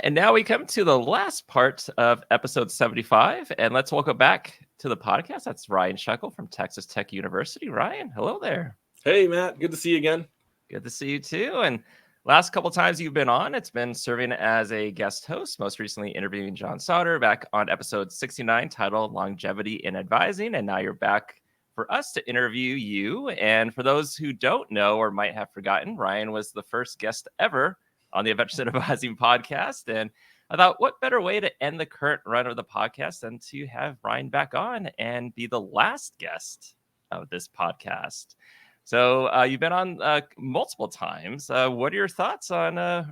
and now we come to the last part of episode 75, and let's welcome back to the podcast. That's Ryan Scheckel from Texas Tech University. Ryan, hello there. Hey, Matt. Good to see you again. Good to see you too. And last couple times you've been on, it's been serving as a guest host, most recently interviewing John Sauter back on episode 69 titled Longevity in Advising. And now you're back for us to interview you. And for those who don't know or might have forgotten, Ryan was the first guest ever on the Adventures in Advising podcast. And I thought, what better way to end the current run of the podcast than to have Ryan back on and be the last guest of this podcast. So you've been on multiple times. What are your thoughts on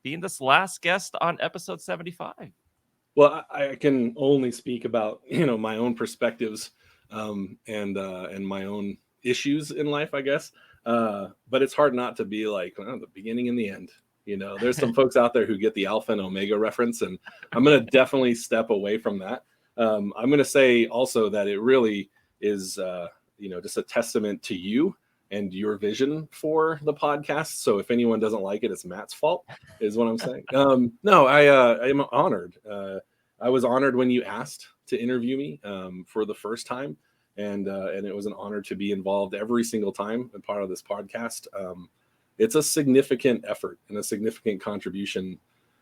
being this last guest on episode 75? Well, I can only speak about, my own perspectives and my own issues in life, I guess. But it's hard not to be like, the beginning and the end. There's some folks out there who get the alpha and omega reference, and I'm going to definitely step away from that. I'm going to say also that it really is, just a testament to you and your vision for the podcast. So if anyone doesn't like it, it's Matt's fault, is what I'm saying. No, I am honored. I was honored when you asked to interview me for the first time, and it was an honor to be involved every single time and part of this podcast. It's a significant effort and a significant contribution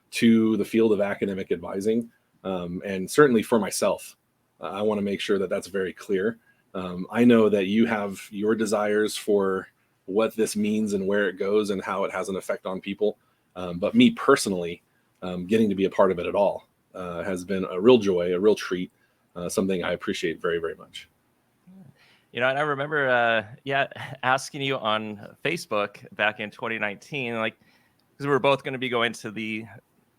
to the field of academic advising. And certainly for myself, I want to make sure that that's very clear. I know that you have your desires for what this means and where it goes and how it has an effect on people. But me personally, getting to be a part of it at all has been a real joy, a real treat, something I appreciate very, very much. And I remember, asking you on Facebook back in 2019, because we were both going to be going to the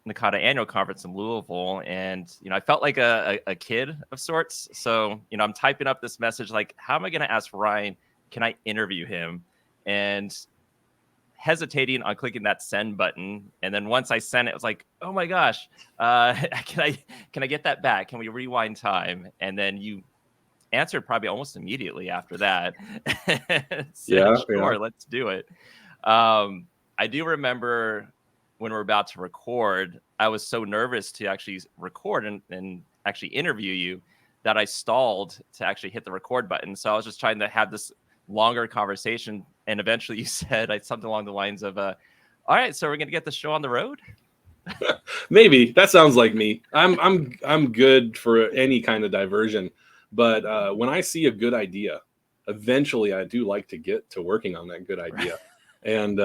NACADA annual conference in Louisville, and I felt like a kid of sorts. So I'm typing up this message like, how am I going to ask Ryan? Can I interview him? And hesitating on clicking that send button, and then once I sent it, I was like, oh my gosh, can I get that back? Can we rewind time? And then you answered probably almost immediately after that. Said, sure, let's do it. I do remember when we're about to record, I was so nervous to actually record and actually interview you that I stalled to actually hit the record button. So I was just trying to have this longer conversation, and eventually you said something along the lines of, all right, so we're going to get the show on the road? Maybe. That sounds like me. I'm good for any kind of diversion. But when I see a good idea, eventually I do like to get to working on that good idea. And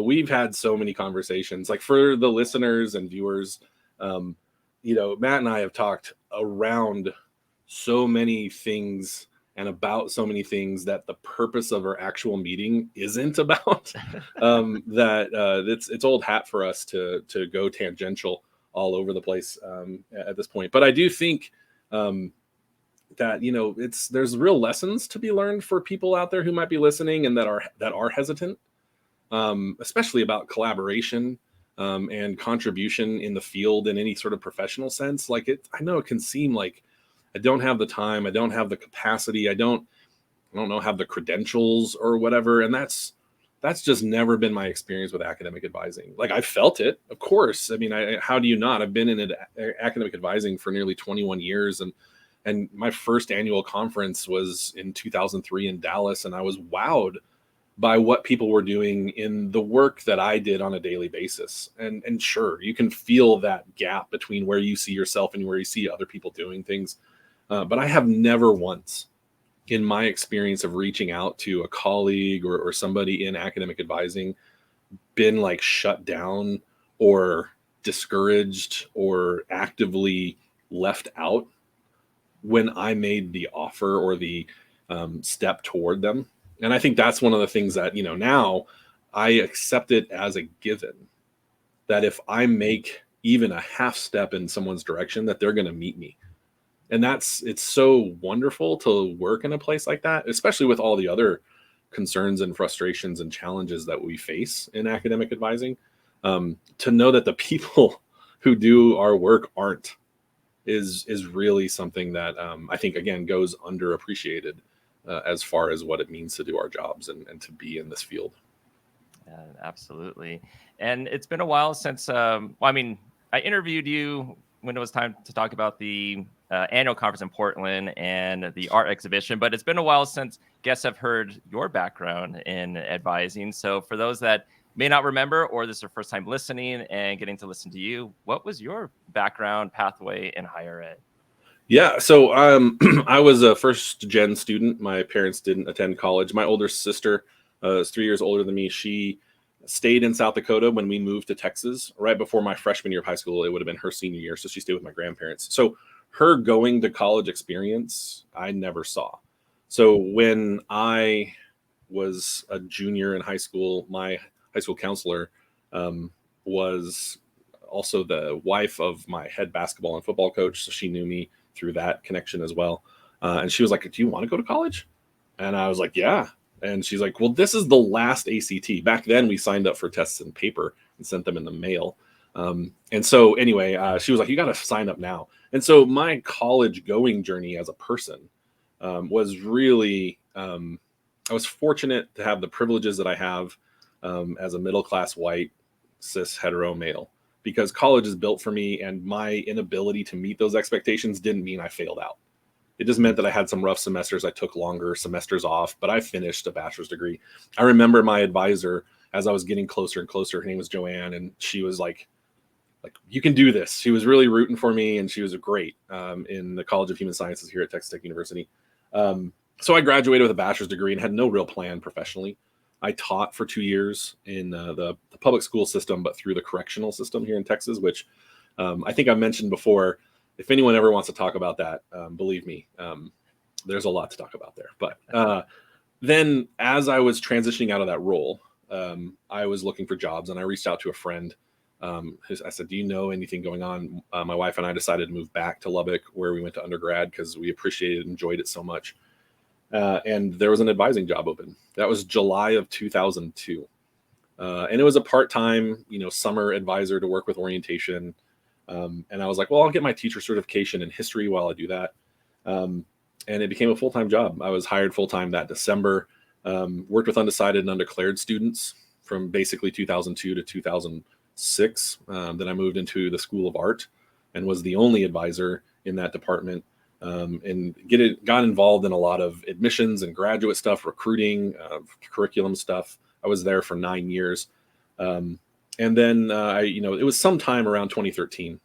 we've had so many conversations, like for the listeners and viewers, Matt and I have talked around so many things and about so many things that the purpose of our actual meeting isn't about, that it's old hat for us to go tangential all over the place at this point. But I do think that there's real lessons to be learned for people out there who might be listening and that are hesitant, especially about collaboration and contribution in the field in any sort of professional sense. I know it can seem like I don't have the time, I don't have the capacity, I don't have the credentials or whatever, and that's just never been my experience with academic advising. I felt it, of course. I mean, how do you not? I've been in academic advising for nearly 21 years, and my first annual conference was in 2003 in Dallas, and I was wowed by what people were doing in the work that I did on a daily basis. And sure, you can feel that gap between where you see yourself and where you see other people doing things. But I have never once, in my experience of reaching out to a colleague or somebody in academic advising, been shut down or discouraged or actively left out when I made the offer or the step toward them. And I think that's one of the things that, now I accept it as a given, that if I make even a half step in someone's direction, that they're going to meet me. And it's so wonderful to work in a place like that, especially with all the other concerns and frustrations and challenges that we face in academic advising. To know that the people who do our work aren't is really something that I think, again, goes underappreciated as far as what it means to do our jobs and to be in this field. Absolutely. And it's been a while since, I interviewed you when it was time to talk about the annual conference in Portland and the art exhibition, but it's been a while since guests have heard your background in advising. So for those that may not remember, or this is their first time listening and getting to listen to you, what was your background pathway in higher ed? Yeah, so I was a first gen student. My parents didn't attend college. My older sister is 3 years older than me. She stayed in South Dakota when we moved to Texas right before my freshman year of high school. It would have been her senior year, so she stayed with my grandparents. So her going to college experience, I never saw. So when I was a junior in high school, my high school counselor was also the wife of my head basketball and football coach, so she knew me through that connection as well. And she was like, "Do you want to go to college?" And I was like, "Yeah." And she's like, "Well, this is the last ACT." Back then, we signed up for tests in paper and sent them in the mail. And so, anyway, she was like, "You got to sign up now." And so, my college going journey as a person was really, I was fortunate to have the privileges that I have as a middle class white cis hetero male, because college is built for me, and my inability to meet those expectations didn't mean I failed out. It just meant that I had some rough semesters. I took longer semesters off, but I finished a bachelor's degree. I remember my advisor, as I was getting closer and closer, her name was Joanne, and she was like, "You can do this." She was really rooting for me, and she was great in the College of Human Sciences here at Texas Tech University. So I graduated with a bachelor's degree and had no real plan professionally. I taught for 2 years in the public school system, but through the correctional system here in Texas, which I think I've mentioned before. If anyone ever wants to talk about that, believe me, there's a lot to talk about there. But then as I was transitioning out of that role, I was looking for jobs, and I reached out to a friend. I said, "Do you know anything going on?" My wife and I decided to move back to Lubbock, where we went to undergrad, because we appreciated and enjoyed it so much. And there was an advising job open. That was July of 2002. And it was a part-time, summer advisor to work with orientation. And I was like, well, I'll get my teacher certification in history while I do that. And it became a full-time job. I was hired full-time that December, worked with undecided and undeclared students from basically 2002 to 2006. Then I moved into the School of Art and was the only advisor in that department. And got involved in a lot of admissions and graduate stuff, recruiting, curriculum stuff. I was there for 9 years. And then, it was sometime around 2013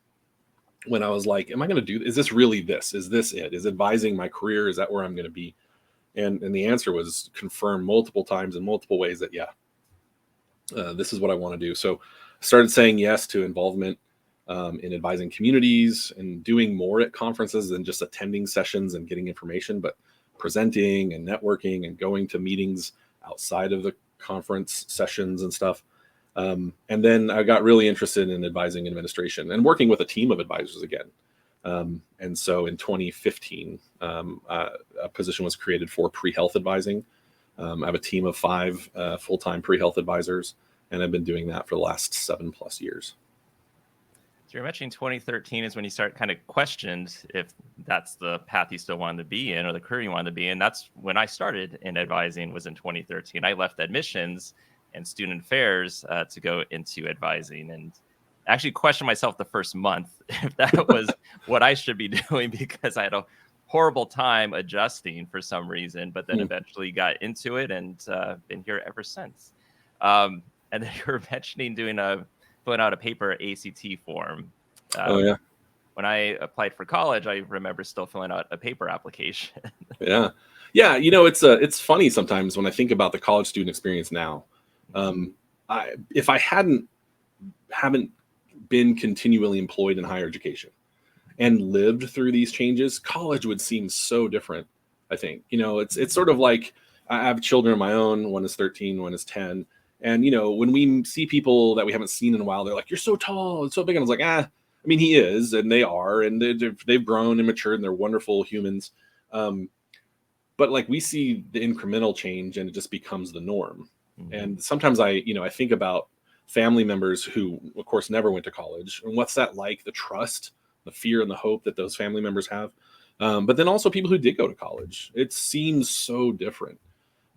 when I was like, am I going to is this really this? Is this it? Is advising my career? Is that where I'm going to be? And the answer was confirmed multiple times in multiple ways that, yeah, this is what I want to do. So I started saying yes to involvement in advising communities and doing more at conferences than just attending sessions and getting information, but presenting and networking and going to meetings outside of the conference sessions and stuff. And then I got really interested in advising administration and working with a team of advisors again. And so in 2015, a position was created for pre-health advising. I have a team of 5 full-time pre-health advisors, and I've been doing that for the last 7+ years. So you're mentioning 2013 is when you start kind of questioned if that's the path you still wanted to be in or the career you wanted to be in. That's when I started in advising, was in 2013. I left admissions and student affairs to go into advising, and actually questioned myself the first month if that was what I should be doing, because I had a horrible time adjusting for some reason, but then eventually got into it and been here ever since. And then you were mentioning filling out a paper ACT form. Oh yeah. When I applied for college, I remember still filling out a paper application. Yeah. It's funny sometimes when I think about the college student experience now. If I haven't been continually employed in higher education and lived through these changes, college would seem so different. I think, it's sort of like, I have children of my own. One is 13, one is 10. And, when we see people that we haven't seen in a while, they're like, "You're so tall and so big." And I was like, I mean, he is, and they are, and they've grown and matured, and they're wonderful humans. But like, we see the incremental change and it just becomes the norm. Mm-hmm. And sometimes I think about family members who, of course, never went to college, and what's that like, the trust, the fear, and the hope that those family members have. But then also people who did go to college, it seems so different.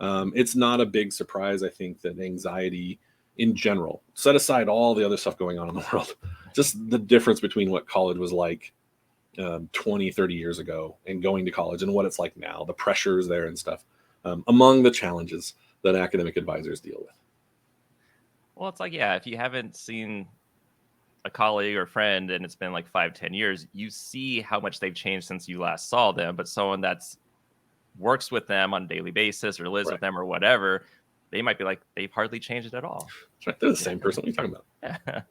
It's not a big surprise, I think, that anxiety in general, set aside all the other stuff going on in the world, just the difference between what college was like 20, 30 years ago and going to college and what it's like now, the pressures there and stuff, among the challenges that academic advisors deal with. Well, it's like, yeah, if you haven't seen a colleague or friend and it's been like 5, 10 years, you see how much they've changed since you last saw them. But someone that's works with them on a daily basis or lives Right. with them or whatever, they might be like, they've hardly changed at all. Right. They're the same person. What are you talking about? Yeah.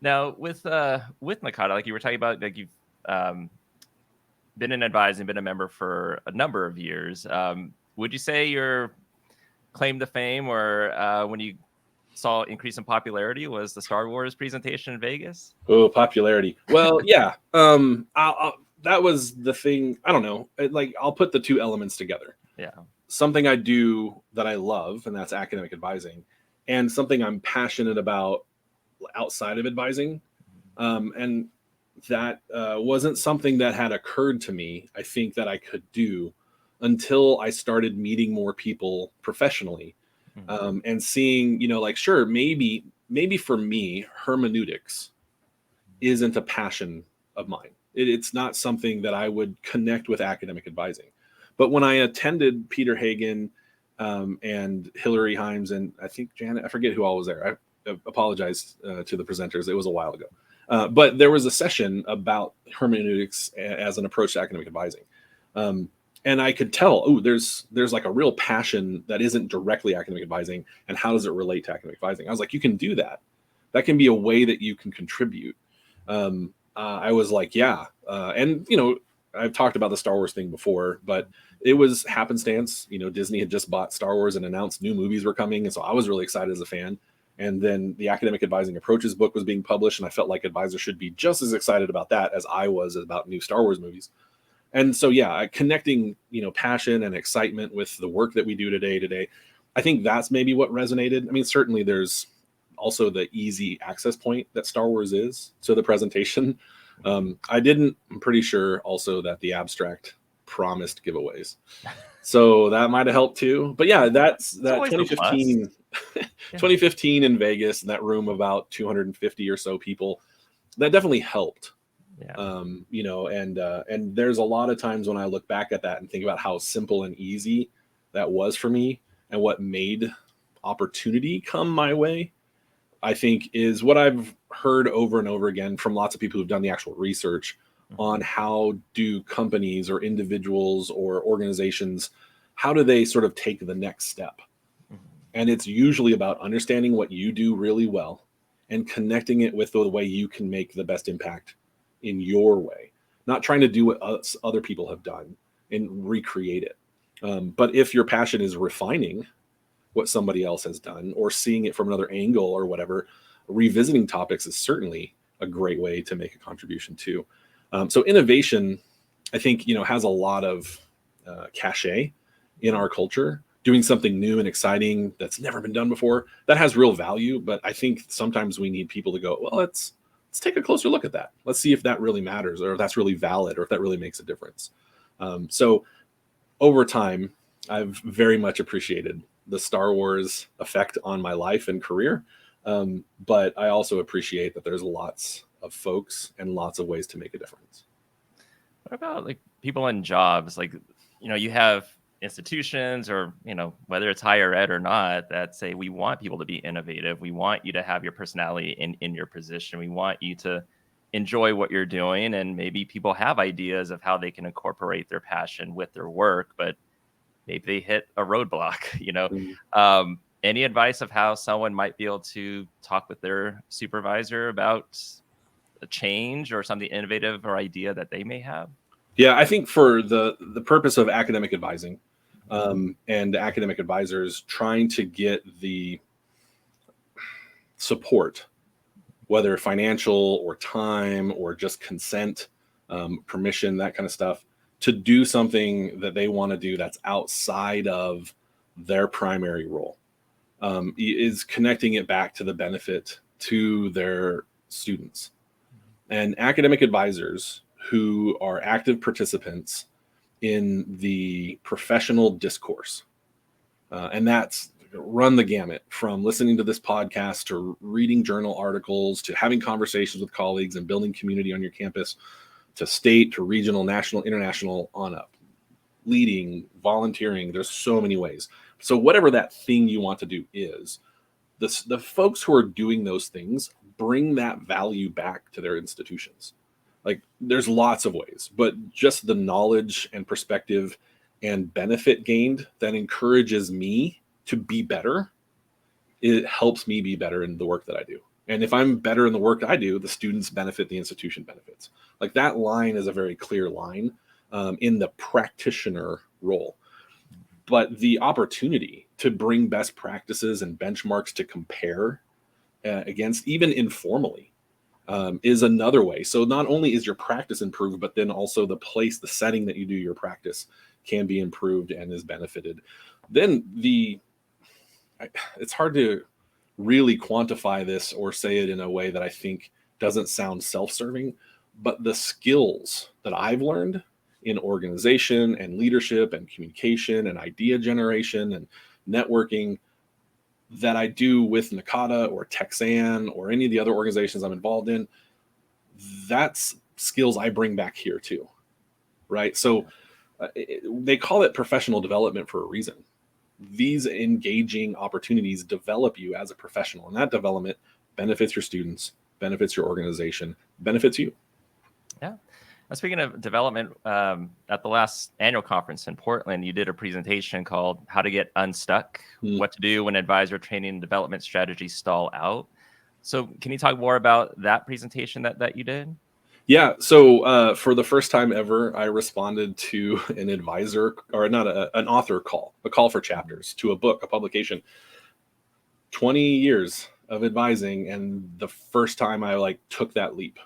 Now with Nakata, like you were talking about, like you've been in advising, been a member for a number of years. Would you say your claim to fame, or when you saw increase in popularity, was the Star Wars presentation in Vegas? Oh, popularity. Well, yeah. That was the thing. I don't know. I'll put the two elements together. Yeah. Something I do that I love, and that's academic advising, and something I'm passionate about outside of advising. And that wasn't something that had occurred to me, I think, that I could do until I started meeting more people professionally, and seeing, sure, maybe for me, hermeneutics isn't a passion of mine. It's not something that I would connect with academic advising. But when I attended Peter Hagen and Hillary Himes and I think Janet, I forget who all was there. I apologize to the presenters. It was a while ago. But there was a session about hermeneutics as an approach to academic advising. And I could tell, there's like a real passion that isn't directly academic advising. And how does it relate to academic advising? I was like, you can do that. That can be a way that you can contribute. I was like, yeah. And, I've talked about the Star Wars thing before, but it was happenstance. Disney had just bought Star Wars and announced new movies were coming. And so I was really excited as a fan. And then the Academic Advising Approaches book was being published. And I felt like advisors should be just as excited about that as I was about new Star Wars movies. And so, yeah, connecting, passion and excitement with the work that we do today, I think that's maybe what resonated. I mean, certainly there's also the easy access point that Star Wars is to the presentation. I'm pretty sure also that the abstract promised giveaways. So that might have helped too. But yeah, that's that 2015, 2015 in Vegas, that room of about 250 or so people, that definitely helped. Yeah. And there's a lot of times when I look back at that and think about how simple and easy that was for me and what made opportunity come my way, I think is what I've heard over and over again from lots of people who've done the actual research on how do companies or individuals or organizations, how do they sort of take the next step? And it's usually about understanding what you do really well and connecting it with the way you can make the best impact in your way, not trying to do what other people have done and recreate it. But if your passion is refining what somebody else has done or seeing it from another angle or whatever, revisiting topics is certainly a great way to make a contribution too. So innovation, I think, has a lot of cachet in our culture. Doing something new and exciting that's never been done before, that has real value. But I think sometimes we need people to go, well, let's take a closer look at that. Let's see if that really matters, or if that's really valid, or if that really makes a difference. So over time, I've very much appreciated the Star Wars effect on my life and career. But I also appreciate that there's lots of folks and lots of ways to make a difference. What about like people in jobs? Like, you have institutions or, whether it's higher ed or not, that say, we want people to be innovative. We want you to have your personality in your position. We want you to enjoy what you're doing. And maybe people have ideas of how they can incorporate their passion with their work, but maybe they hit a roadblock, any advice of how someone might be able to talk with their supervisor about a change or something innovative or idea that they may have? Yeah, I think for the purpose of academic advising, and academic advisors trying to get the support, whether financial or time or just consent, permission, that kind of stuff, to do something that they want to do that's outside of their primary role, is connecting it back to the benefit to their students. And academic advisors who are active participants in the professional discourse. And that's run the gamut, from listening to this podcast to reading journal articles to having conversations with colleagues and building community on your campus, to state, to regional, national, international, on up. Leading, volunteering, there's so many ways. So whatever that thing you want to do is, the folks who are doing those things bring that value back to their institutions. Like, there's lots of ways, but just the knowledge and perspective and benefit gained that encourages me to be better, it helps me be better in the work that I do. And if I'm better in the work I do, the students benefit, the institution benefits. Like, that line is a very clear line in the practitioner role. But the opportunity to bring best practices and benchmarks to compare against, even informally, is another way. So not only is your practice improved, but then also the setting that you do your practice can be improved and is benefited. Then it's hard to really quantify this or say it in a way that I think doesn't sound self-serving, but the skills that I've learned in organization and leadership and communication and idea generation and networking that I do with NACADA or Texan or any of the other organizations I'm involved in, that's skills I bring back here too, right? So they call it professional development for a reason. These engaging opportunities develop you as a professional, and that development benefits your students, benefits your organization, benefits you. Yeah. Now, speaking of development, at the last annual conference in Portland, you did a presentation called How to Get Unstuck, What to Do When Advisor Training and Development Strategies Stall Out. So can you talk more about that presentation that you did? Yeah. So for the first time ever, I responded to an advisor, or not an author call, a call for chapters to a book, a publication. 20 years of advising, and the first time I took that leap.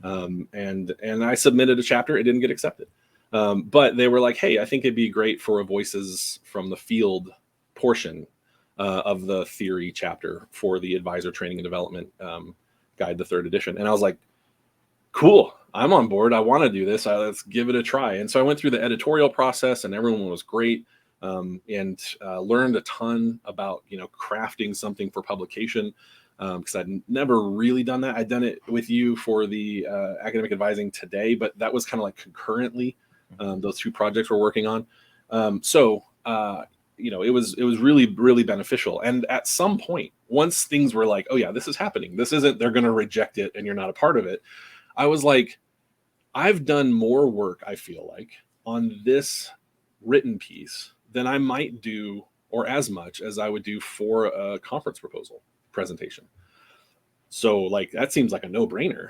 And I submitted a chapter. It didn't get accepted. But they were like, hey, I think it'd be great for a voices from the field portion of the theory chapter for the advisor training and development guide, the 3rd edition. And I was like, cool, I'm on board. I want to do this. Let's give it a try. And so I went through the editorial process, and everyone was great, and learned a ton about, crafting something for publication. Because I'd never really done that. I'd done it with you for the academic advising today, but that was kind of like concurrently. Those two projects we're working on. So it was really, really beneficial. And at some point, once things were like, oh yeah, this is happening. This isn't, they're going to reject it and you're not a part of it. I was like, I've done more work, I feel like, on this written piece than I might do, or as much as I would do for a conference proposal presentation. So that seems like a no-brainer.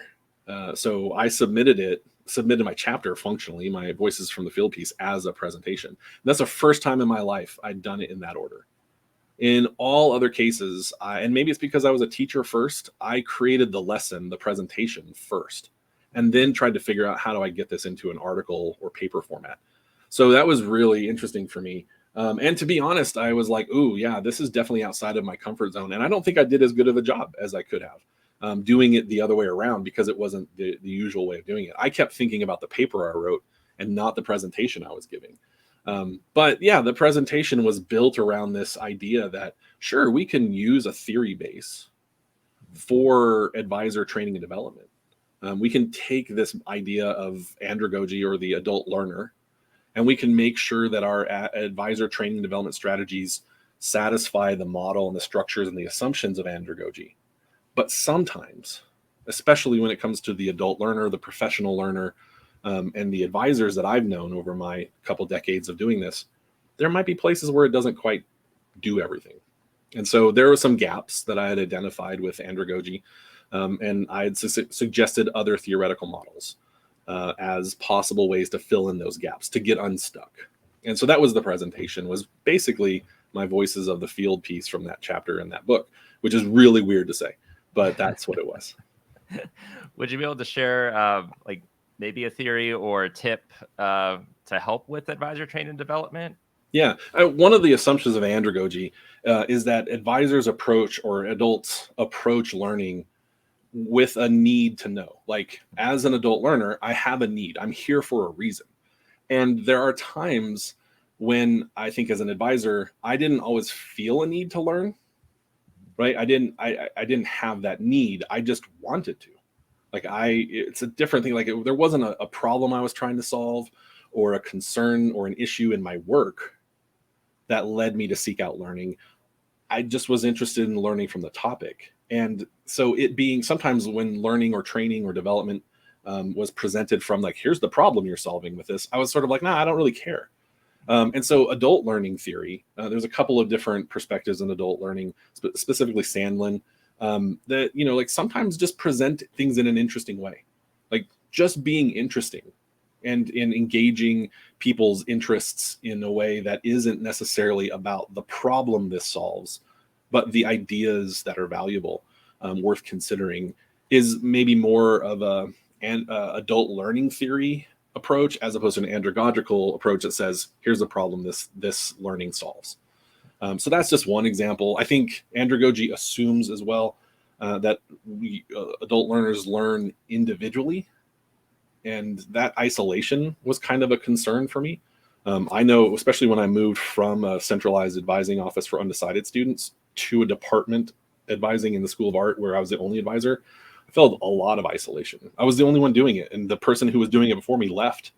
So I submitted my chapter functionally, my Voices from the Field piece, as a presentation. And that's the first time in my life I'd done it in that order. In all other cases, and maybe it's because I was a teacher first, I created the lesson, the presentation first, and then tried to figure out how do I get this into an article or paper format. So that was really interesting for me. And to be honest, I was like, ooh, yeah, this is definitely outside of my comfort zone. And I don't think I did as good of a job as I could have doing it the other way around, because it wasn't the usual way of doing it. I kept thinking about the paper I wrote and not the presentation I was giving. But yeah, the presentation was built around this idea that, sure, we can use a theory base for advisor training and development. We can take this idea of andragogy, or the adult learner, and we can make sure that our advisor training and development strategies satisfy the model and the structures and the assumptions of andragogy. But sometimes, especially when it comes to the adult learner, the professional learner, and the advisors that I've known over my couple decades of doing this, there might be places where it doesn't quite do everything. And so there were some gaps that I had identified with andragogy, and I had suggested other theoretical models as possible ways to fill in those gaps, to get unstuck. And so that was the presentation, was basically my Voices of the Field piece from that chapter in that book, which is really weird to say, but that's what it was. Would you be able to share maybe a theory or a tip to help with advisor training and development? Yeah. One of the assumptions of andragogy is that advisors approach, or adults approach, learning with a need to know. Like, as an adult learner, I have a need. I'm here for a reason. And there are times when I think as an advisor, I didn't always feel a need to learn, right? I didn't have that need. I just wanted to. Like it's a different thing. Like there wasn't a problem I was trying to solve or a concern or an issue in my work that led me to seek out learning. I just was interested in learning from the topic. And so it being sometimes when learning or training or development was presented from like, here's the problem you're solving with this, I was sort of like, nah, I don't really care. And so adult learning theory, there's a couple of different perspectives in adult learning, specifically Sandlin, that, like sometimes just present things in an interesting way, like just being interesting and in engaging people's interests in a way that isn't necessarily about the problem this solves, but the ideas that are valuable, worth considering, is maybe more of an adult learning theory approach as opposed to an andragogical approach that says, here's the problem this learning solves. So that's just one example. I think andragogy assumes as well that adult learners learn individually, and that isolation was kind of a concern for me. I know, especially when I moved from a centralized advising office for undecided students to a department advising in the School of Art where I was the only advisor, I felt a lot of isolation. I was the only one doing it, and the person who was doing it before me left.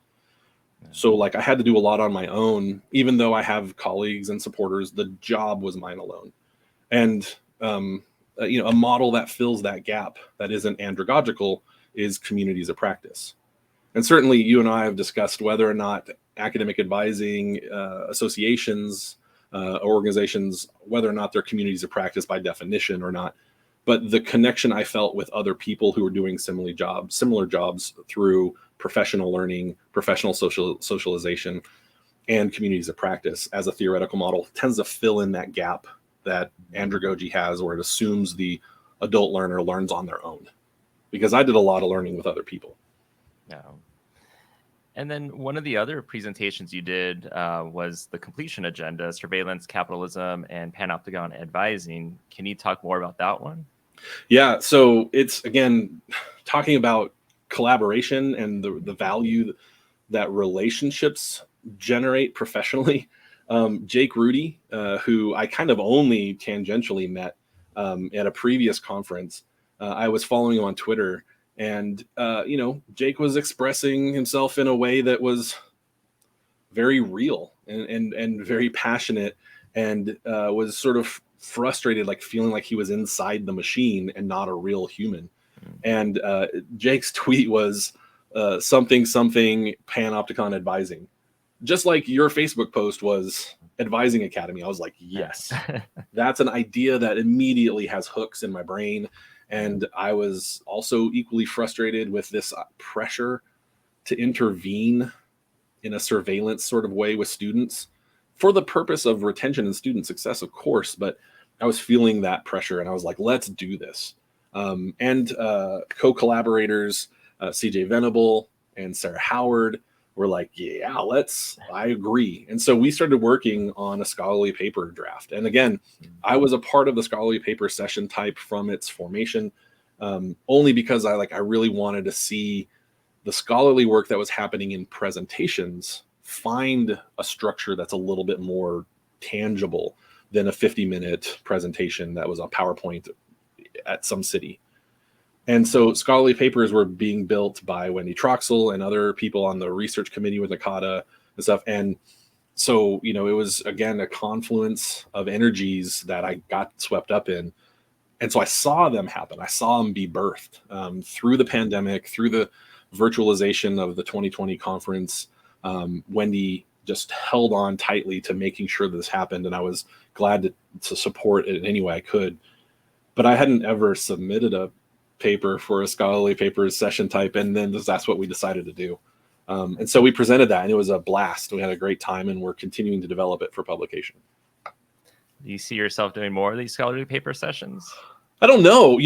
So like I had to do a lot on my own, even though I have colleagues and supporters. The job was mine alone. And a model that fills that gap that isn't andragogical is communities of practice. And certainly you and I have discussed whether or not academic advising associations, organizations, whether or not they're communities of practice by definition or not. But the connection I felt with other people who were doing similar jobs through professional learning, professional socialization, and communities of practice as a theoretical model tends to fill in that gap that andragogy has, where it assumes the adult learner learns on their own. Because I did a lot of learning with other people. Yeah. And then one of the other presentations you did was the completion agenda, surveillance, capitalism, and panopticon advising. Can you talk more about that one? Yeah. So it's, again, talking about collaboration and the value that relationships generate professionally. Jake Rudy, who I kind of only tangentially met at a previous conference, I was following him on Twitter. And, Jake was expressing himself in a way that was very real and very passionate, and was sort of frustrated, like feeling like he was inside the machine and not a real human. And Jake's tweet was something panopticon advising, just like your Facebook post was advising academy. I was like, yes, that's an idea that immediately has hooks in my brain. And I was also equally frustrated with this pressure to intervene in a surveillance sort of way with students for the purpose of retention and student success, of course. But I was feeling that pressure, and I was like, let's do this. And co-collaborators, CJ Venable and Sarah Howard, were like, yeah, I agree. And so we started working on a scholarly paper draft. And again, I was a part of the scholarly paper session type from its formation, only because I really wanted to see the scholarly work that was happening in presentations find a structure that's a little bit more tangible than a 50-minute presentation that was on PowerPoint at some city. And so scholarly papers were being built by Wendy Troxel and other people on the research committee with NACADA and stuff. And so, it was, again, a confluence of energies that I got swept up in. And so I saw them happen. I saw them be birthed through the pandemic, through the virtualization of the 2020 conference. Wendy just held on tightly to making sure this happened. And I was glad to support it in any way I could. But I hadn't ever submitted a paper for a scholarly papers session type, and then that's what we decided to do. And so we presented that, and it was a blast. We had a great time, and we're continuing to develop it for publication. Do you see yourself doing more of these scholarly paper sessions? I don't know.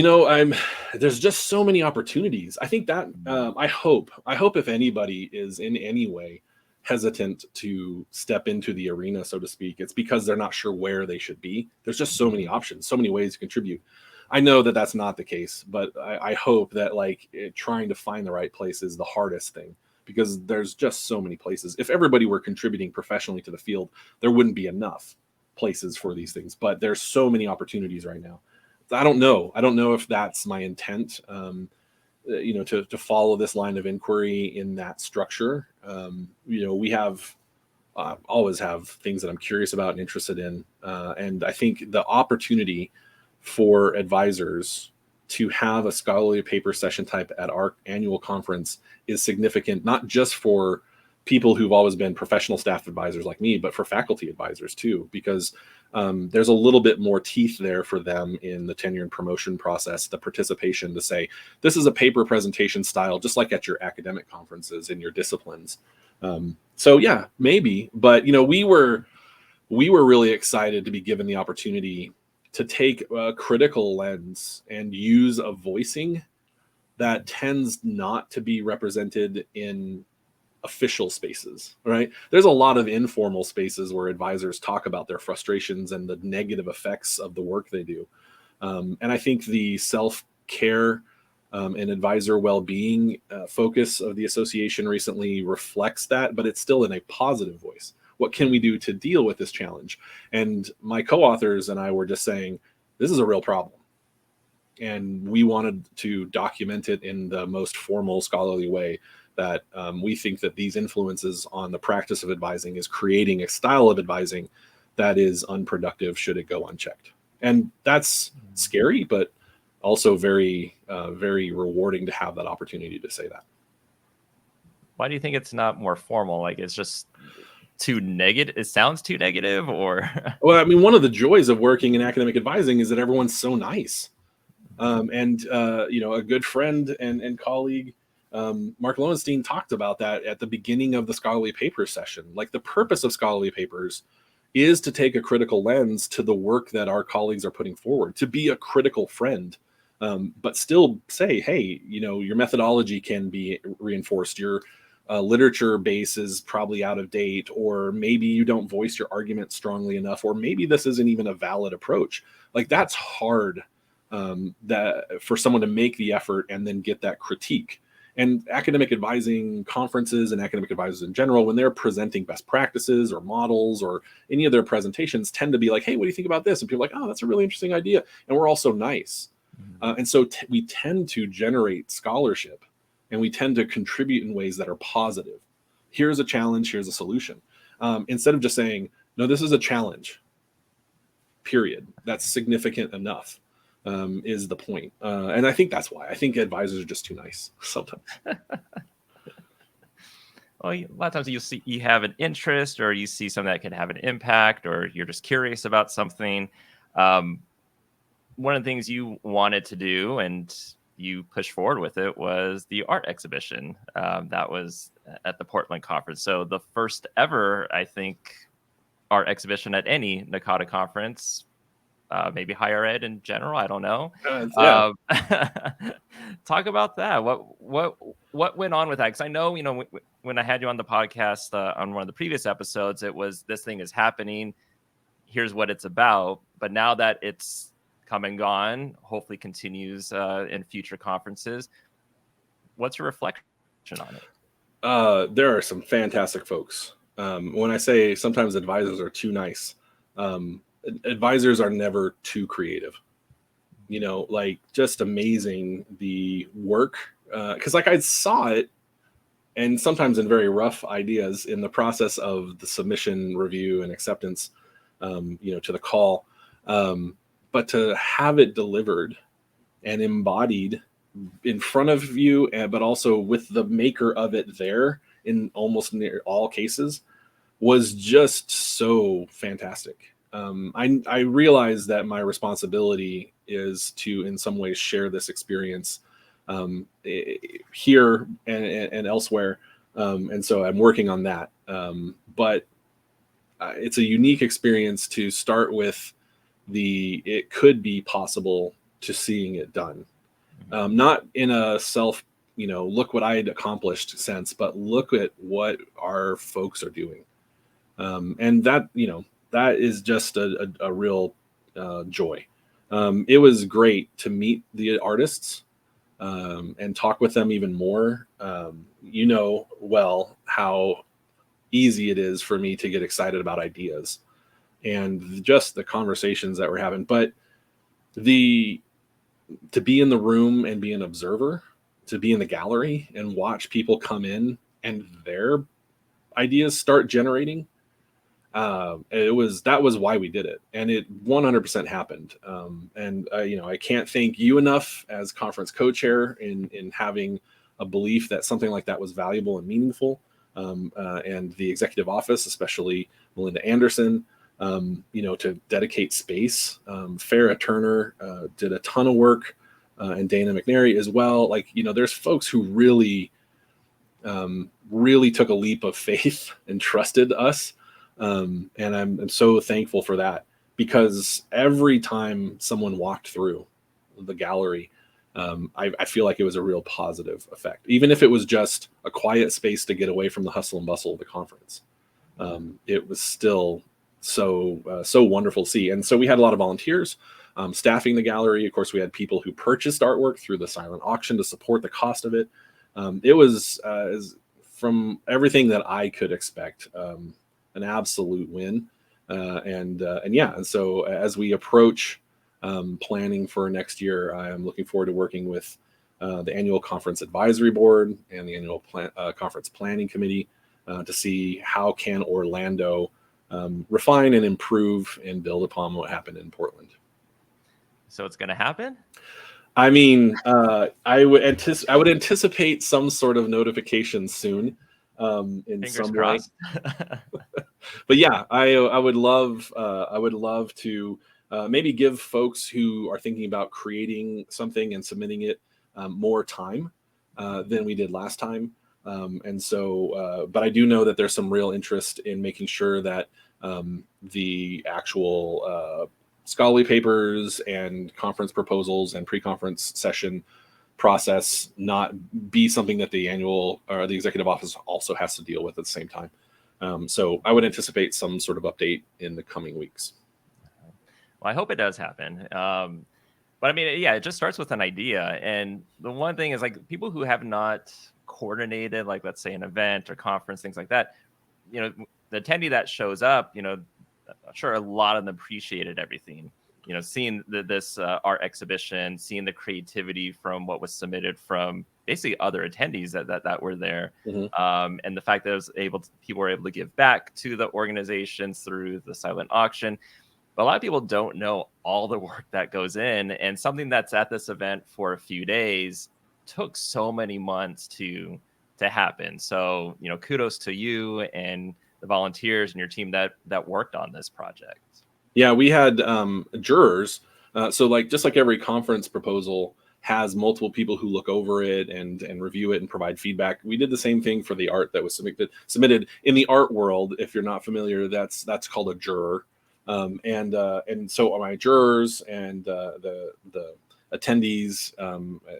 There's just so many opportunities. I think that I hope if anybody is in any way hesitant to step into the arena, so to speak, it's because they're not sure where they should be. There's just so many options, so many ways to contribute. I know that that's not the case, but I hope that trying to find the right place is the hardest thing. because there's just so many places. If everybody were contributing professionally to the field, there wouldn't be enough places for these things, but there's so many opportunities right now. I don't know if that's my intent, to follow this line of inquiry in that structure. We have always have things that I'm curious about and interested in. And I think the opportunity for advisors to have a scholarly paper session type at our annual conference is significant, not just for people who've always been professional staff advisors like me, but for faculty advisors too, because there's a little bit more teeth there for them in the tenure and promotion process, the participation to say, this is a paper presentation style, just like at your academic conferences in your disciplines. So yeah, maybe, but we were really excited to be given the opportunity to take a critical lens and use a voicing that tends not to be represented in official spaces, right? There's a lot of informal spaces where advisors talk about their frustrations and the negative effects of the work they do. And I think the self-care and advisor well-being focus of the association recently reflects that, but it's still in a positive voice. What can we do to deal with this challenge? And my co-authors and I were just saying, this is a real problem. And we wanted to document it in the most formal scholarly way, that we think that these influences on the practice of advising is creating a style of advising that is unproductive should it go unchecked. And that's scary, but also very, very rewarding to have that opportunity to say that. Why do you think it's not more formal? Like, it's just too negative? It sounds too negative, or? Well, I mean, one of the joys of working in academic advising is that everyone's so nice. A good friend and colleague, Mark Lowenstein, talked about that at the beginning of the scholarly papers session. Like, the purpose of scholarly papers is to take a critical lens to the work that our colleagues are putting forward, to be a critical friend, but still say, hey, your methodology can be reinforced. Your literature base is probably out of date, or maybe you don't voice your argument strongly enough, or maybe this isn't even a valid approach. Like, that's hard, that for someone to make the effort and then get that critique. And academic advising conferences and academic advisors in general, when they're presenting best practices or models or any of their presentations, tend to be like, hey, what do you think about this? And people are like, oh, that's a really interesting idea. And we're all so nice. And so we tend to generate scholarship, and we tend to contribute in ways that are positive. Here's a challenge, here's a solution. Instead of just saying, no, this is a challenge, period. That's significant enough. Is the point. And I think that's why. I think advisors are just too nice sometimes. Well, a lot of times you have an interest, or you see something that can have an impact, or you're just curious about something. One of the things you wanted to do and you pushed forward with it was the art exhibition that was at the Portland conference. So the first ever, I think, art exhibition at any NACADA conference. Maybe higher ed in general. I don't know. Yeah. Talk about that. What went on with that? Because I know, when I had you on the podcast on one of the previous episodes, it was, this thing is happening. Here's what it's about. But now that it's come and gone, hopefully continues in future conferences. What's your reflection on it? There are some fantastic folks. When I say sometimes advisors are too nice, advisors are never too creative, like, just amazing, the work. Cause like, I saw it, and sometimes in very rough ideas in the process of the submission, review, and acceptance, to the call. But to have it delivered and embodied in front of you, but also with the maker of it there in almost near all cases, was just so fantastic. I realize that my responsibility is to, in some ways, share this experience here and elsewhere. And so I'm working on that. But it's a unique experience to start with it could be possible, to seeing it done. Not in a self, look what I had accomplished sense, but look at what our folks are doing. And that, that is just a real joy. It was great to meet the artists. and talk with them even more, you know well how easy it is for me to get excited about ideas and just the conversations that we're having. But the to be in the room and be an observer, to be in the gallery and watch people come in and their ideas start generating, that was why we did it, and it 100% happened. And you know, I can't thank you enough as conference co-chair in having a belief that something like that was valuable and meaningful, and the executive office, especially Melinda Anderson, you know, to dedicate space. Farrah Turner did a ton of work, and Dana McNary as well. Like, you know, there's folks who really really took a leap of faith and trusted us. And I'm so thankful for that, because every time someone walked through the gallery, I feel like it was a real positive effect, even if it was just a quiet space to get away from the hustle and bustle of the conference. It was still so wonderful to see. And so we had a lot of volunteers staffing the gallery. Of course, we had people who purchased artwork through the silent auction to support the cost of it. It was, from everything that I could expect, an absolute win. And yeah, and so as we approach planning for next year, I am looking forward to working with the annual conference advisory board and the annual conference planning committee to see how can Orlando refine and improve and build upon what happened in Portland. So it's going to happen? I mean, I would anticipate some sort of notification soon, in Fingers some crossed. way. But yeah, I would love to maybe give folks who are thinking about creating something and submitting it more time than we did last time. And so, but I do know that there's some real interest in making sure that the actual scholarly papers and conference proposals and pre-conference session process not be something that the annual or the executive office also has to deal with at the same time. So I would anticipate some sort of update in the coming weeks. Well, I hope it does happen. But I mean, yeah, it just starts with an idea. And the one thing is, like, people who have not coordinated, like, let's say an event or conference, things like that, you know, the attendee that shows up, you know, I'm sure a lot of them appreciated everything, you know, seeing this art exhibition, seeing the creativity from what was submitted from basically other attendees that were there. Mm-hmm. And the fact that people were able to give back to the organizations through the silent auction. But a lot of people don't know all the work that goes in, and something that's at this event for a few days took so many months to happen. So, you know, kudos to you and the volunteers and your team that worked on this project. Yeah, we had jurors. So like, just like every conference proposal has multiple people who look over it and review it and provide feedback. We did the same thing for the art that was submitted in the art world. If you're not familiar, that's called a juror. And so my jurors and the attendees,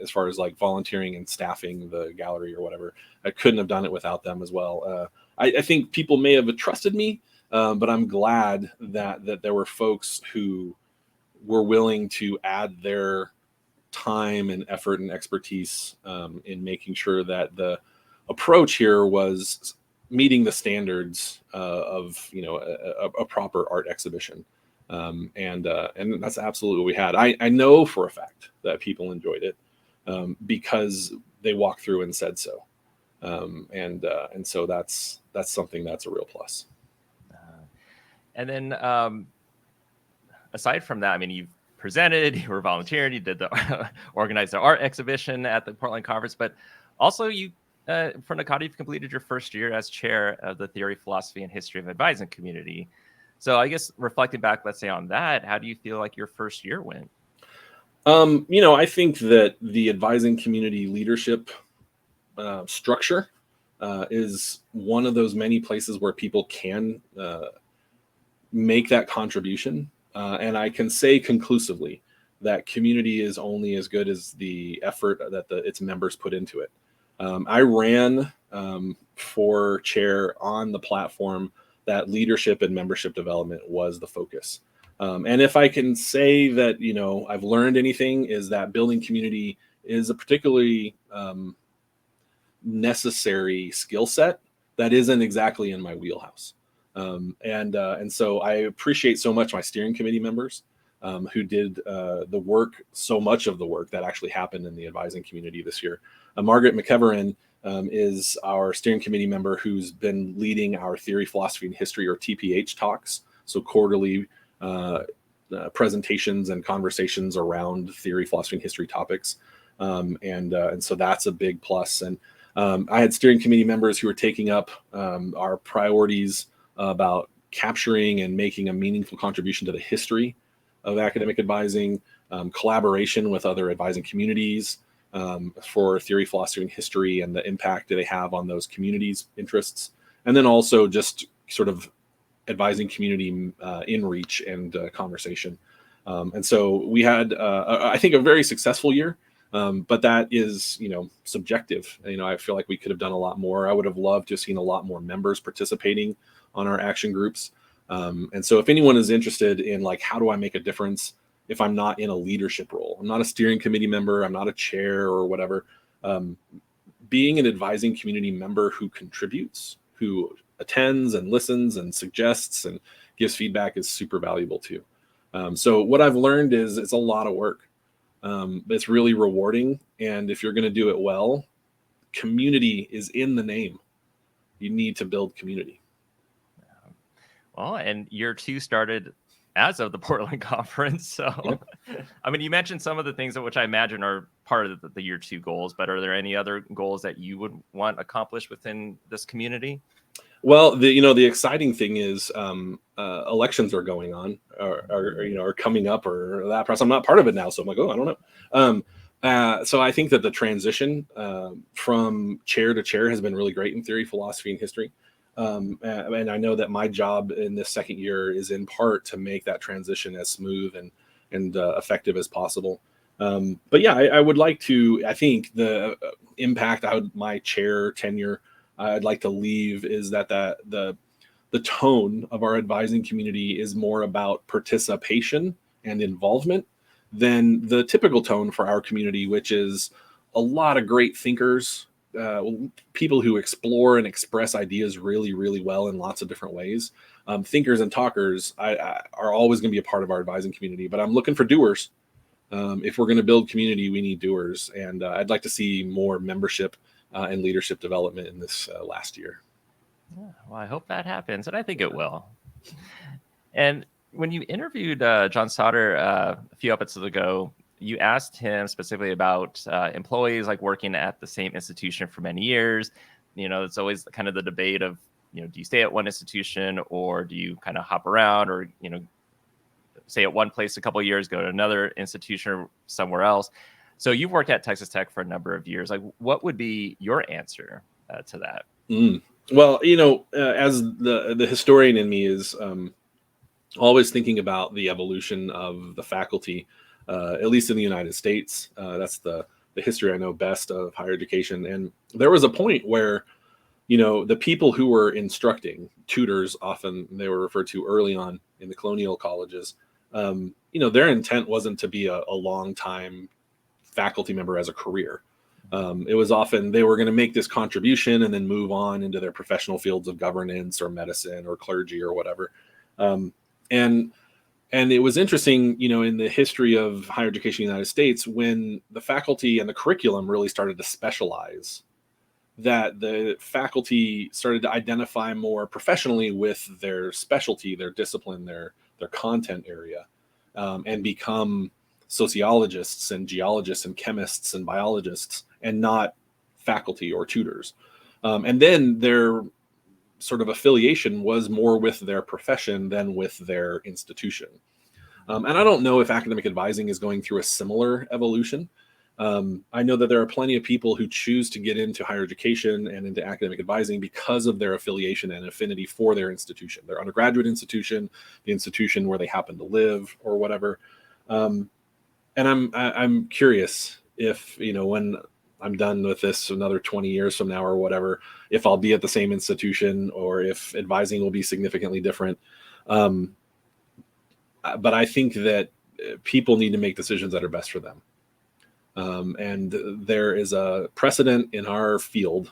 as far as like volunteering and staffing the gallery or whatever, I couldn't have done it without them as well. I think people may have trusted me, but I'm glad that there were folks who were willing to add their time and effort and expertise in making sure that the approach here was meeting the standards of, you know, a proper art exhibition. And that's absolutely what we had. I know for a fact that people enjoyed it because they walked through and said so. And so that's something that's a real plus. And then aside from that, I mean, you've presented, you were volunteering, you did the organized the art exhibition at the Portland conference, but also you, for NACADA, you've completed your first year as chair of the Theory, Philosophy, and History of Advising Community. So I guess reflecting back, let's say on that, how do you feel like your first year went? You know, I think that the advising community leadership structure is one of those many places where people can make that contribution. And I can say conclusively that community is only as good as the effort that its members put into it. I ran for chair on the platform that leadership and membership development was the focus. And if I can say that, you know, I've learned anything, is that building community is a particularly necessary skill set that isn't exactly in my wheelhouse. And so I appreciate so much my steering committee members who did the work, so much of the work that actually happened in the advising community this year. Margaret McEverin is our steering committee member who's been leading our theory, philosophy, and history, or TPH talks, so quarterly presentations and conversations around theory, philosophy, and history topics. And so that's a big plus. And I had steering committee members who were taking up our priorities about capturing and making a meaningful contribution to the history of academic advising, collaboration with other advising communities for theory, philosophy, and history, and the impact that they have on those communities' interests. And then also just sort of advising community in reach and conversation. And so we had, I think, a very successful year. But that is, subjective. I feel like we could have done a lot more. I would have loved to have seen a lot more members participating on our action groups. And so if anyone is interested in like, how do I make a difference if I'm not in a leadership role? I'm not a steering committee member. I'm not a chair or whatever. Being an advising community member who contributes, who attends and listens and suggests and gives feedback is super valuable too. So what I've learned is it's a lot of work. But it's really rewarding. And if you're going to do it well, community is in the name. You need to build community. Well, and year 2 started as of the Portland conference. So, yep. I mean, you mentioned some of the things which I imagine are part of the year 2 goals, but are there any other goals that you would want accomplished within this community? Well, the exciting thing is elections are going on, are coming up, or that process. I'm not part of it now, so I'm like, oh, I don't know. So I think that the transition from chair to chair has been really great in theory, philosophy, and history. And I know that my job in this second year is in part to make that transition as smooth and effective as possible. But yeah, I would like to. I think the impact my chair tenure I'd like to leave is that the tone of our advising community is more about participation and involvement than the typical tone for our community, which is a lot of great thinkers, people who explore and express ideas really, really well in lots of different ways. Thinkers and talkers are always going to be a part of our advising community, but I'm looking for doers. If we're going to build community, we need doers. And I'd like to see more membership and leadership development in this last year. Yeah, well, I hope that happens, and I think it will. And when you interviewed John Sauter a few episodes ago, you asked him specifically about employees like working at the same institution for many years. It's always kind of the debate of, do you stay at one institution or do you kind of hop around, or, stay at one place a couple of years, go to another institution or somewhere else. So you've worked at Texas Tech for a number of years. Like, what would be your answer to that? Well, as the historian in me is always thinking about the evolution of the faculty, at least in the United States. That's the history I know best of higher education. And there was a point where, the people who were instructing, tutors, often they were referred to early on in the colonial colleges, their intent wasn't to be a long time faculty member as a career. It was often they were going to make this contribution and then move on into their professional fields of governance or medicine or clergy or whatever. And it was interesting, in the history of higher education in the United States, when the faculty and the curriculum really started to specialize, that the faculty started to identify more professionally with their specialty, their discipline, their content area, and become sociologists and geologists and chemists and biologists, and not faculty or tutors. And then their sort of affiliation was more with their profession than with their institution. And I don't know if academic advising is going through a similar evolution. I know that there are plenty of people who choose to get into higher education and into academic advising because of their affiliation and affinity for their institution, their undergraduate institution, the institution where they happen to live, or whatever. And I'm curious if, when I'm done with this another 20 years from now or whatever, if I'll be at the same institution or if advising will be significantly different. But I think that people need to make decisions that are best for them. And there is a precedent in our field,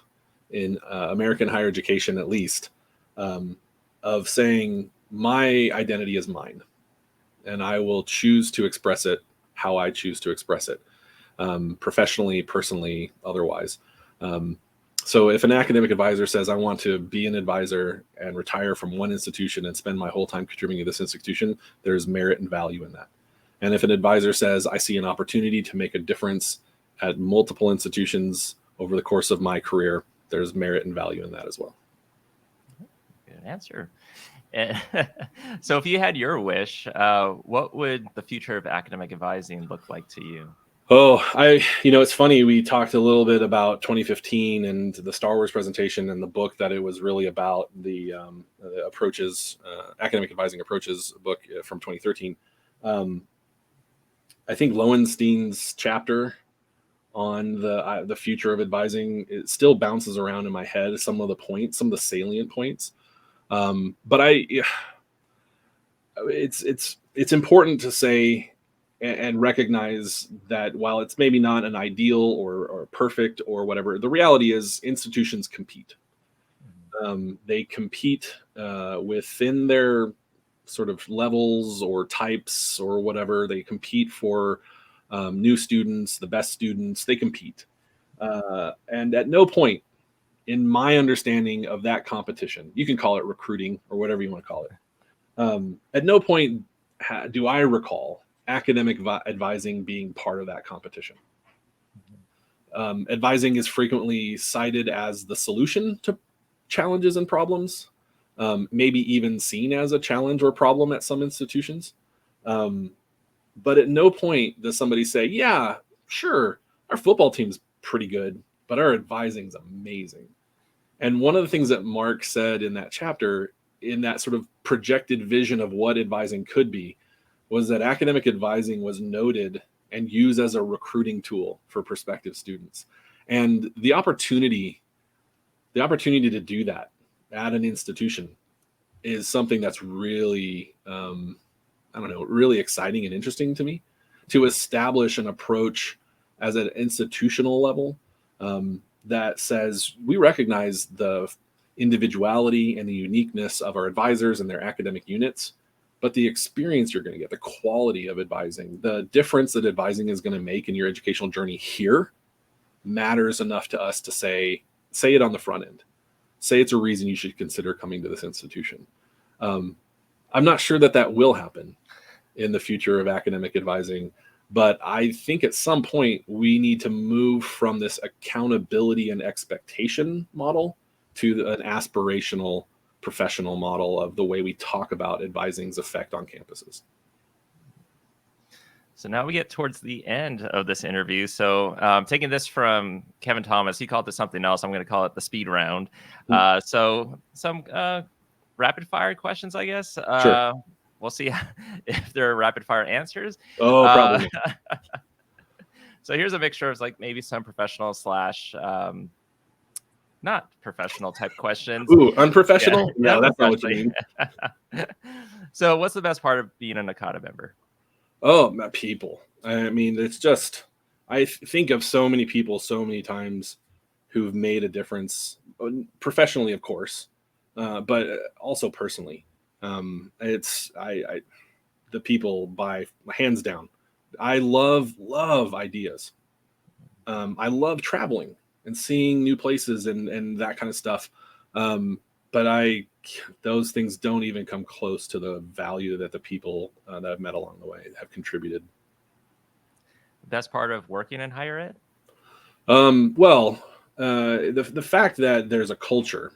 in American higher education at least, of saying my identity is mine, and I will choose to express it how I choose to express it, professionally, personally, otherwise. Um, so if an academic advisor says, I want to be an advisor and retire from one institution and spend my whole time contributing to this institution, there's merit and value in that. And if an advisor says, I see an opportunity to make a difference at multiple institutions over the course of my career, there's merit and value in that as well. Good answer. So if you had your wish, what would the future of academic advising look like to you? Oh, it's funny. We talked a little bit about 2015 and the Star Wars presentation and the book that it was really about, the approaches, academic advising approaches book from 2013. I think Lowenstein's chapter on the future of advising, it still bounces around in my head. Some of the points, some of the salient points. But it's important to say and recognize that while it's maybe not an ideal or perfect or whatever, the reality is institutions compete. They compete within their sort of levels or types or whatever. They compete for new students, the best students. They compete. And at no point in my understanding of that competition, you can call it recruiting or whatever you want to call it. At no point do I recall academic advising being part of that competition. Advising is frequently cited as the solution to challenges and problems, maybe even seen as a challenge or problem at some institutions. But at no point does somebody say, yeah, sure, our football team's pretty good, but our advising's amazing. And one of the things that Mark said in that chapter, in that sort of projected vision of what advising could be, was that academic advising was noted and used as a recruiting tool for prospective students. And the opportunity to do that at an institution is something that's really, really exciting and interesting to me, to establish an approach as an institutional level that says we recognize the individuality and the uniqueness of our advisors and their academic units, but the experience you're going to get, the quality of advising, the difference that advising is going to make in your educational journey here matters enough to us to say it on the front end. Say it's a reason you should consider coming to this institution. I'm not sure that will happen in the future of academic advising, but I think at some point we need to move from this accountability and expectation model to an aspirational professional model of the way we talk about advising's effect on campuses. So now we get towards the end of this interview. So taking this from Kevin Thomas, he called this something else. I'm going to call it the speed round. So some rapid fire questions, I guess. Sure. We'll see if there are rapid fire answers. Oh, probably. So here's a mixture of like maybe some professional / not professional type questions. Ooh, unprofessional? Yeah, that's not what you mean. So what's the best part of being a NACADA member? Oh, my people. I mean, it's just, I think of so many people so many times who've made a difference, professionally, of course, but also personally. The people by hands down. I love ideas. I love traveling and seeing new places and that kind of stuff. But those things don't even come close to the value that the people that I've met along the way have contributed. Best part of working in higher ed? The fact that there's a culture,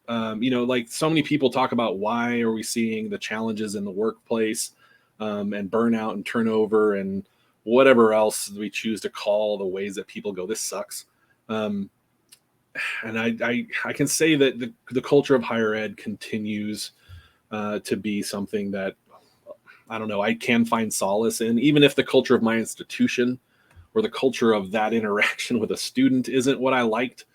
like so many people talk about why are we seeing the challenges in the workplace, and burnout and turnover and whatever else we choose to call the ways that people go, this sucks. And I can say that the culture of higher ed continues to be something that, I don't know, I can find solace in, even if the culture of my institution or the culture of that interaction with a student isn't what I liked.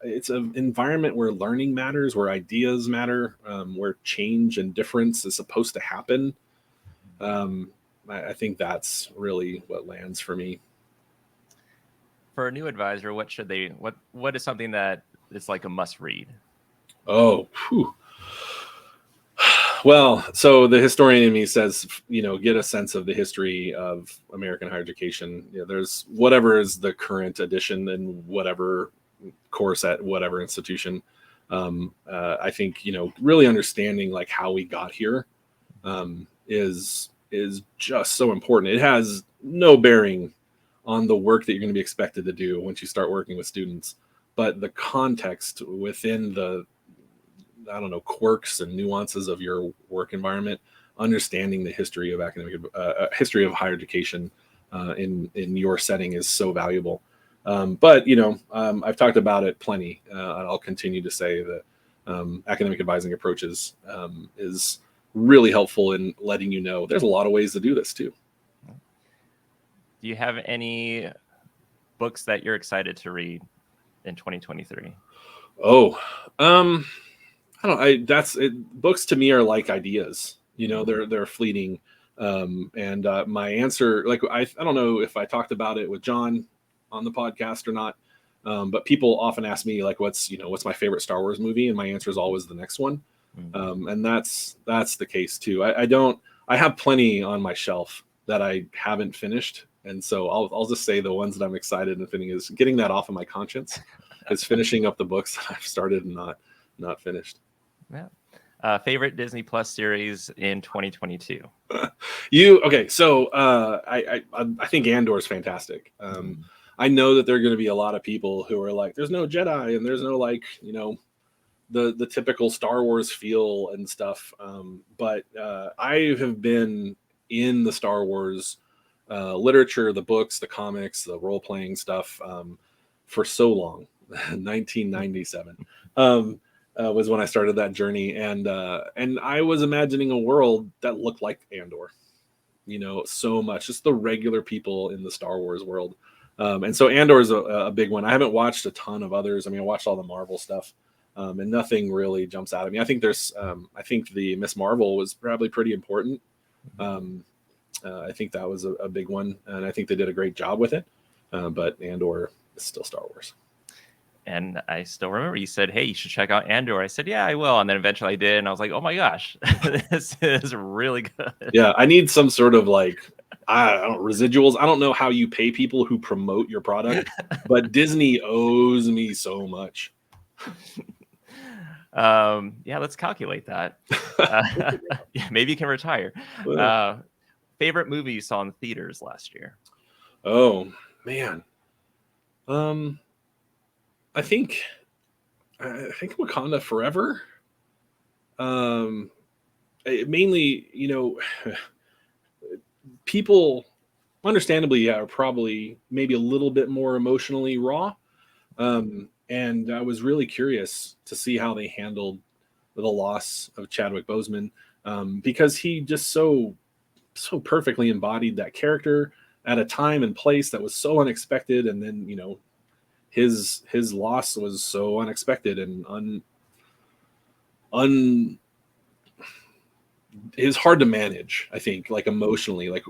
It's an environment where learning matters, where ideas matter, where change and difference is supposed to happen. I think that's really what lands for me. for a new advisor, what should they what is something that is like a must read? Oh, whew. Well, so the historian in me says, get a sense of the history of American higher education. There's whatever is the current edition in whatever course at whatever institution. I think, really understanding like how we got here is just so important. It has no bearing on the work that you're going to be expected to do once you start working with students, but the context within the quirks and nuances of your work environment, understanding the history of history of higher education in your setting is so valuable. But I've talked about it plenty, and I'll continue to say that academic advising approaches is really helpful in letting you know there's a lot of ways to do this too. Do you have any books that you're excited to read in 2023? Oh, I don't. That's it. Books to me are like ideas. They're fleeting. And my answer, like I don't know if I talked about it with John on the podcast or not, but people often ask me like, what's my favorite Star Wars movie, and my answer is always the next one. And that's the case too. I have plenty on my shelf that I haven't finished, and so I'll just say the ones that I'm excited and finishing is getting that off of my conscience. Is finishing up the books that I've started and not finished. Yeah. Favorite Disney Plus series in 2022? Okay, so I think Andor is fantastic. I know that there are going to be a lot of people who are like, there's no Jedi and there's no the typical Star Wars feel and stuff. But I have been in the Star Wars literature, the books, the comics, the role playing stuff for so long. 1997 was when I started that journey, and I was imagining a world that looked like Andor. So much just the regular people in the Star Wars world, and so Andor is a big one. I haven't watched a ton of others. I mean, I watched all the Marvel stuff, and nothing really jumps out at me. I think I think the Miss Marvel was probably pretty important. I think that was a big one, and I think they did a great job with it. But Andor is still Star Wars. And I still remember you said, "Hey, you should check out Andor." I said, "Yeah, I will." And then eventually I did, and I was like, "Oh my gosh, this is really good." Yeah, I need some sort of residuals. I don't know how you pay people who promote your product, but Disney owes me so much. Yeah, let's calculate that. Maybe you can retire. Favorite movie you saw in theaters last year? Oh man, I think Wakanda Forever. Mainly, people understandably are probably maybe a little bit more emotionally raw. And I was really curious to see how they handled the loss of Chadwick Boseman, because he just so perfectly embodied that character at a time and place that was so unexpected. And then, his loss was so unexpected and is hard to manage, I think, like emotionally. Like,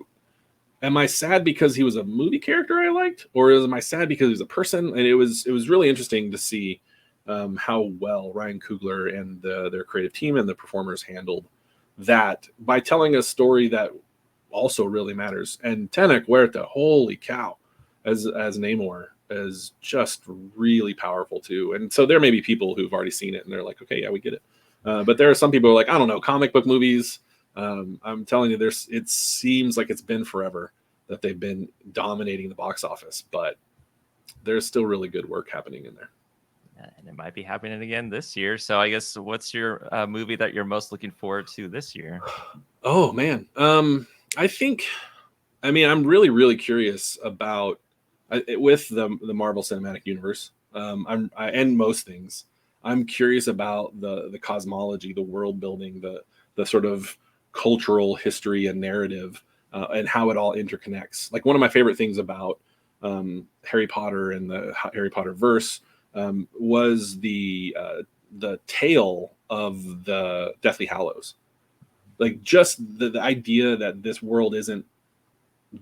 am I sad because he was a movie character I liked, or am I sad because he was a person? And it was really interesting to see how well Ryan Coogler and their creative team and the performers handled that by telling a story that also really matters. And Tenoch Huerta, holy cow, as Namor is just really powerful too. And so there may be people who've already seen it and they're like, okay, yeah, we get it. But there are some people who are like, I don't know, comic book movies. I'm telling you, it seems like it's been forever that they've been dominating the box office, but there's still really good work happening in there. And it might be happening again this year. So I guess what's your movie that you're most looking forward to this year? Oh man. I'm really, really curious about with the Marvel Cinematic Universe. And most things. I'm curious about the cosmology, the world building, the sort of cultural history and narrative, and how it all interconnects. Like, one of my favorite things about Harry Potter and the Harry Potter verse was the tale of the Deathly Hallows. Like, just the idea that this world isn't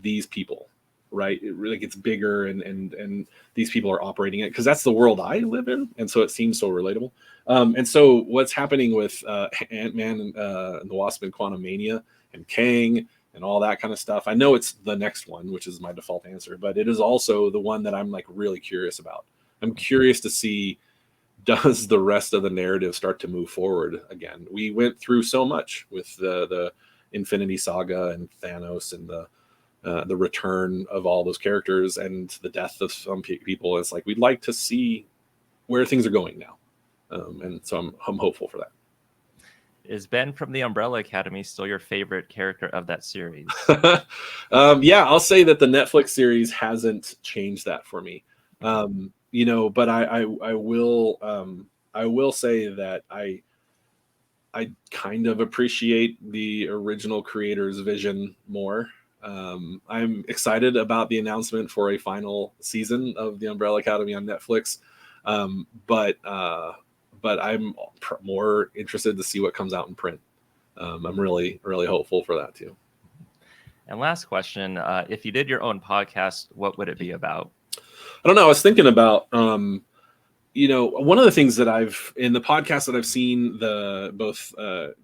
these people. right? It really gets bigger, and these people are operating it because that's the world I live in, and so it seems so relatable. And so what's happening with Ant-Man and the Wasp and Quantumania and Kang and all that kind of stuff? I know it's the next one, which is my default answer, but it is also the one that I'm like really curious about. I'm curious to see, does the rest of the narrative start to move forward again? We went through so much with the Infinity Saga and Thanos and the return of all those characters and the death of some people. It's like we'd like to see where things are going now, and so I'm hopeful for that. Is Ben from the Umbrella Academy still your favorite character of that series? Yeah, I'll say that the Netflix series hasn't changed that for me. But I will say that I kind of appreciate the original creator's vision more. I'm excited about the announcement for a final season of the Umbrella Academy on Netflix, but I'm more interested to see what comes out in print. I'm really, really hopeful for that too. And last question, if you did your own podcast, what would it be about? I don't know. I was thinking about, one of the things that in the podcasts that I've seen, both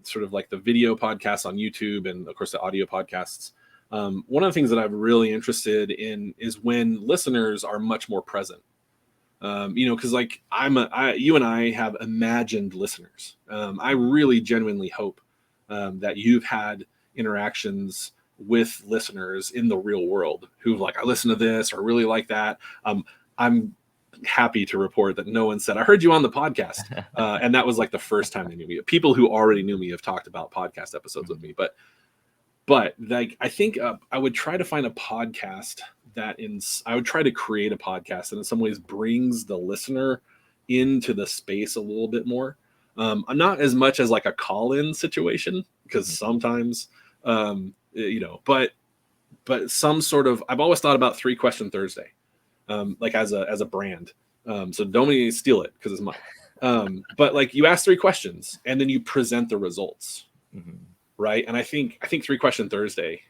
sort of like the video podcasts on YouTube and of course the audio podcasts. One of the things that I'm really interested in is when listeners are much more present. Because like you and I have imagined listeners. I really genuinely hope that you've had interactions with listeners in the real world who've like, I listen to this or really like that. I'm happy to report that no one said, I heard you on the podcast. And that was like the first time they knew me. People who already knew me have talked about podcast episodes with me. But like, I think I would try to find a podcast I would try to create a podcast that in some ways brings the listener into the space a little bit more. I'm not as much as like a call-in situation because sometimes, but some sort of, I've always thought about 3-Question Thursday, like as a brand. So don't steal it because it's mine. But like you ask 3 questions and then you present the results. Mm-hmm. Right. And I think 3-Question Thursday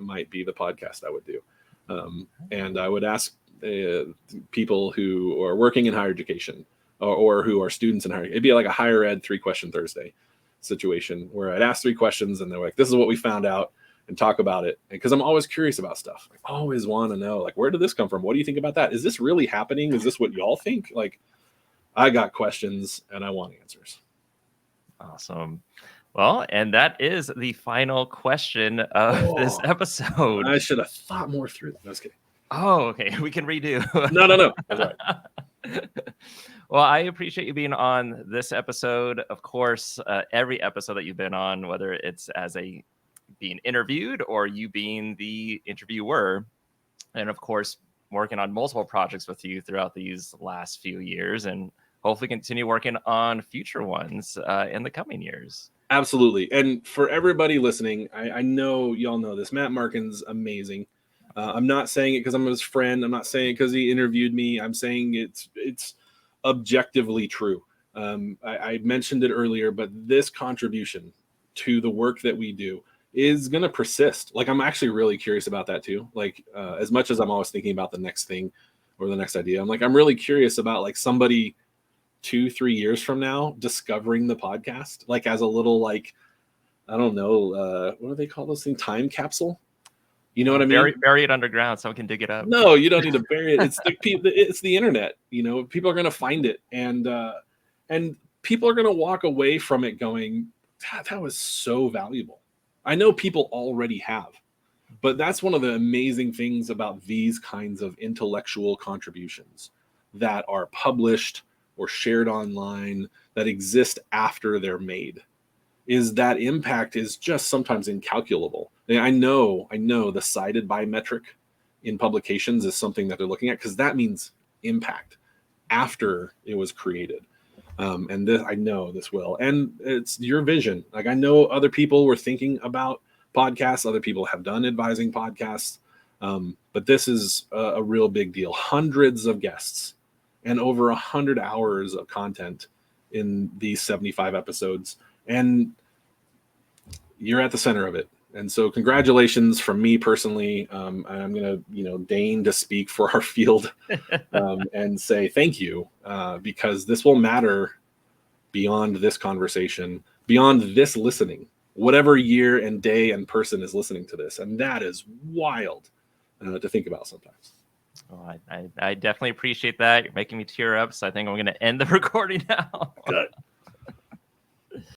might be the podcast I would do. And I would ask people who are working in higher education or who are students in higher, it'd be like a higher ed 3-Question Thursday situation where I'd ask 3 questions and they're like, this is what we found out, and talk about it. Because I'm always curious about stuff. I always want to know, like, where did this come from? What do you think about that? Is this really happening? Is this what y'all think? Like, I got questions and I want answers. Awesome. Well, and that is the final question of this episode. I should have thought more through that. No, I was kidding. Oh, okay. We can redo. No. That's right. Well, I appreciate you being on this episode. Of course, every episode that you've been on, whether it's as being interviewed or you being the interviewer, and of course, working on multiple projects with you throughout these last few years, and hopefully continue working on future ones in the coming years. Absolutely. And for everybody listening, I know y'all know this. Matt Markin's amazing. I'm not saying it because I'm his friend. I'm not saying it because he interviewed me. I'm saying it's objectively true. I mentioned it earlier, but this contribution to the work that we do is going to persist. Like, I'm actually really curious about that too. Like, as much as I'm always thinking about the next thing or the next idea, I'm really curious about like somebody 2-3 years from now discovering the podcast, like as a little, like, I don't know, what do they call those things? Time capsule. You know what I mean? Bury it underground, someone can dig it up. No, you don't need to bury it. It's the internet. People are going to find it, and people are going to walk away from it going, that was so valuable. I know people already have, but that's one of the amazing things about these kinds of intellectual contributions that are published or shared online that exist after they're made, is that impact is just sometimes incalculable. And I know the cited by metric in publications is something that they're looking at because that means impact after it was created. And this, I know this will, and it's your vision. Like, I know other people were thinking about podcasts. Other people have done advising podcasts. But this is a real big deal. Hundreds of guests and over 100 hours of content in these 75 episodes. And you're at the center of it. And so congratulations from me personally. I'm going to, deign to speak for our field and say thank you because this will matter beyond this conversation, beyond this listening, whatever year and day and person is listening to this. And that is wild to think about sometimes. Oh, I definitely appreciate that. You're making me tear up. So I think I'm going to end the recording now. Good.